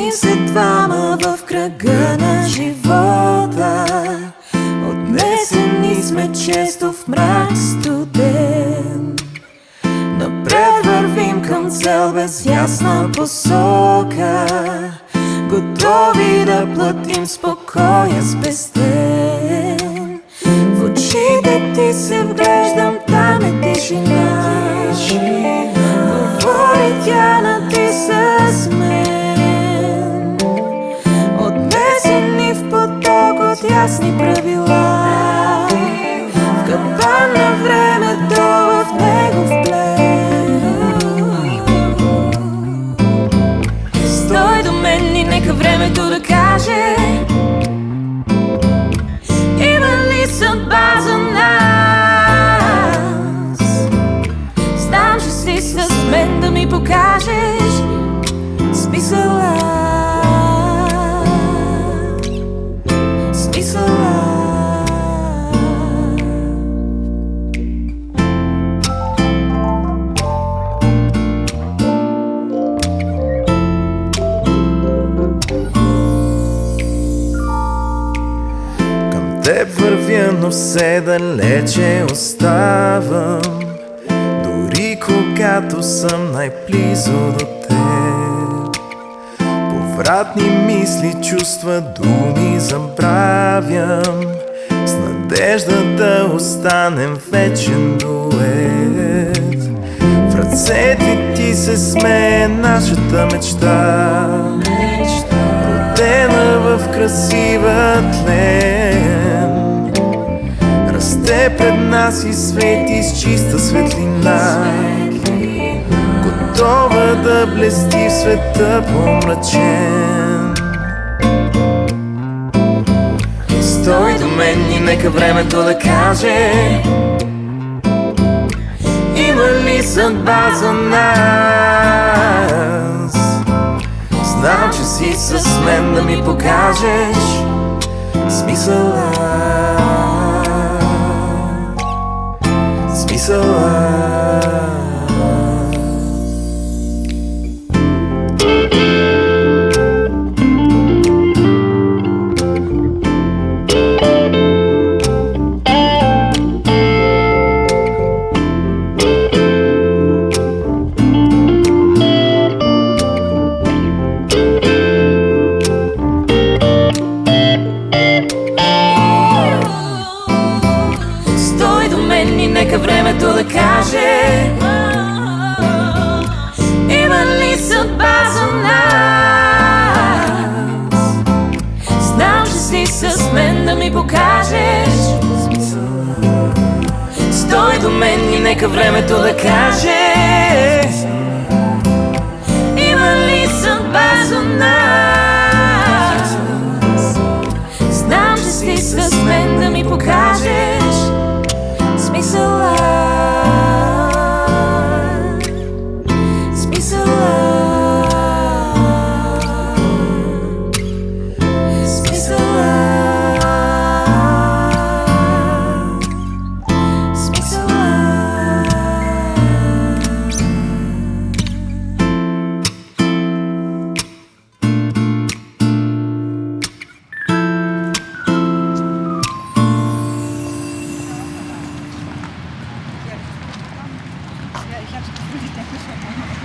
Вървим се двама в кръга на живота, отнесени сме често в мрак студен. Напред вървим към цел без ясна посока, готови да платим спокоя спестен. В очите ти се вглеждам, там е тишина. Говори тя на ти с мен, отнесени в поток от ясни правила, в капан на времето, в негов плен. Стой до мен и нека времето да каже, има ли съдба за нас? Знам, че си с мен да ми покажеш смисъла. Към теб вървя, но все далече оставам, дори когато съм най-близо до теб. Повратни мисли, чувства, думи забравям, с надежда да останем вечен дует. В ръцете ти се смее нашата мечта, родена в красива тлен. Расте пред нас и свети с чиста светлина, готова да блести в света помрачен. Стой до мен и нека времето да каже, има ли съдба за нас? Знам, че си с мен да ми покажеш смисъла. Смисъла. Стой до мен и нека времето да каже, има ли съдба за нас? Знам, че си с мен да ми покажеш. Стой до мен и нека времето да каже, има ли съдба за нас? Знам, че си с мен да ми покажеш смисъла. Смисъла. Смисъла. Смисъла. Ja, ich habe es gefühlt, ich denke schon.